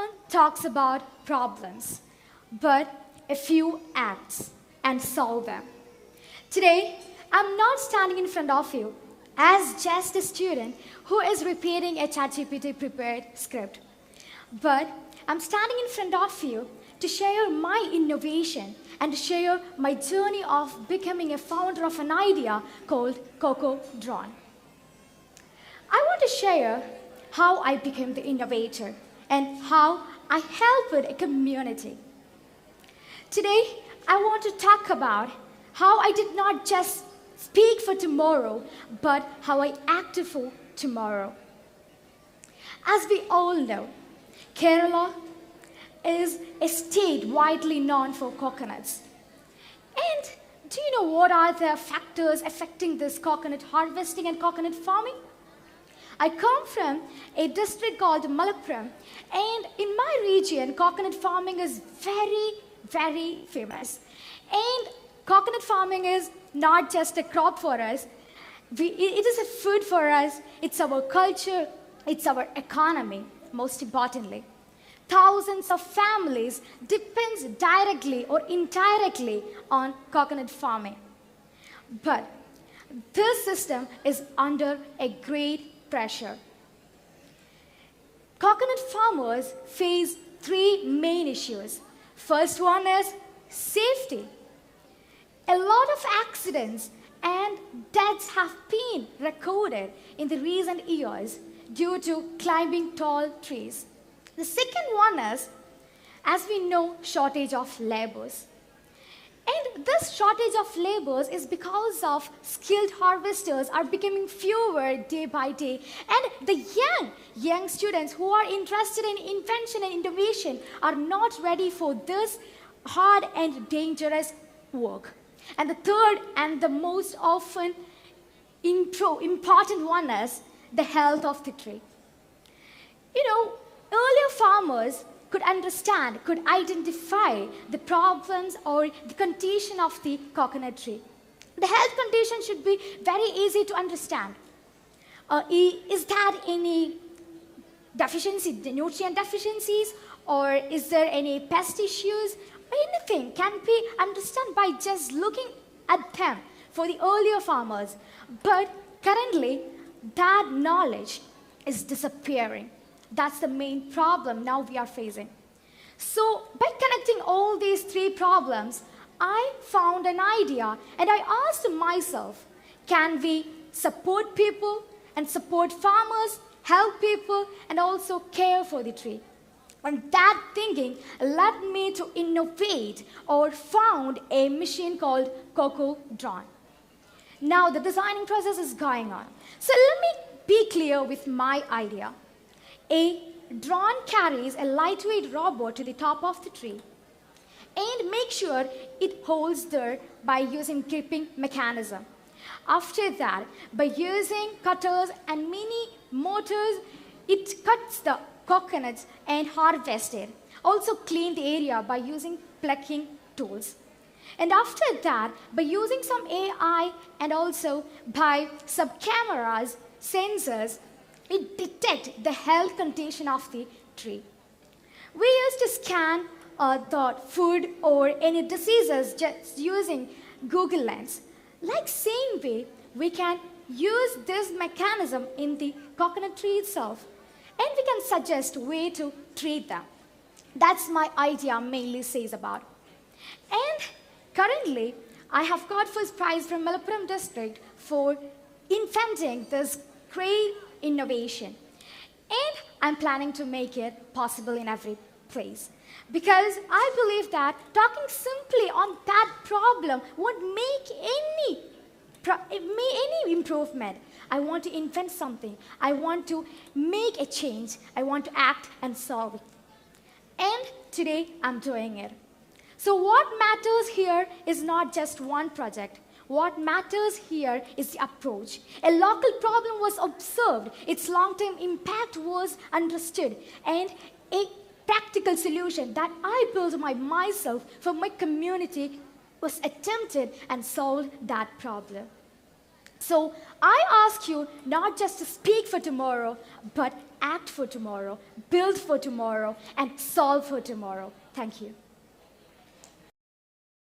Everyone talks about problems, but a few acts and solve them. Today, I'm not standing in front of you as just a student who is repeating a ChatGPT prepared script, but I'm standing in front of you to share my innovation and to share my journey of becoming a founder of an idea called Coco drone. I want to share how I became the innovator and how I helped a community. Today, I want to talk about how I did not just speak for tomorrow, but how I acted for tomorrow. As we all know, Kerala is a state widely known for coconuts. And do you know what are the factors affecting this coconut harvesting and coconut farming? I come from a district called Malappuram, and in my region, coconut farming is very, very famous. And coconut farming is not just a crop for us, it is a food for us, it's our culture, it's our economy, most importantly. Thousands of families depend directly or indirectly on coconut farming. But this system is under a great pressure. Coconut farmers face three main issues. First one is safety. A lot of accidents and deaths have been recorded in the recent years due to climbing tall trees. The second one is, as we know, shortage of laborers. And this shortage of laborers is because of skilled harvesters are becoming fewer day by day. And the young students who are interested in invention and innovation are not ready for this hard and dangerous work. And the third and the most often important one is the health of the tree. You know, earlier farmers could understand, could identify the problems or the condition of the coconut tree. The health condition should be very easy to understand. Is that any deficiency, nutrient deficiencies, or is there any pest issues? Anything can be understood by just looking at them for the earlier farmers. But currently, that knowledge is disappearing. That's the main problem now we are facing. So by connecting all these three problems, I found an idea and I asked myself, can we support people and support farmers, help people, and also care for the tree? And that thinking led me to innovate or found a machine called Coco drone. Now the designing process is going on. So let me be clear with my idea. A drone carries a lightweight robot to the top of the tree and make sure it holds there by using gripping mechanism. After that, by using cutters and mini motors, it cuts the coconuts and harvests it. Also clean the area by using plucking tools. And after that, by using some AI and also by some cameras, sensors, it detects the health condition of the tree. We used to scan the food or any diseases just using Google Lens. Like same way, we can use this mechanism in the coconut tree itself, and we can suggest way to treat them. That's my idea mainly says about. And currently, I have got first prize from Malappuram district for inventing this great innovation. And I'm planning to make it possible in every place. Because I believe that talking simply on that problem won't make any improvement. I want to invent something. I want to make a change. I want to act and solve it. And today, I'm doing it. So what matters here is not just one project. What matters here is the approach. A local problem was observed, its long-term impact was understood, and a practical solution that I built myself for my community was attempted and solved that problem. So I ask you not just to speak for tomorrow, but act for tomorrow, build for tomorrow, and solve for tomorrow. Thank you.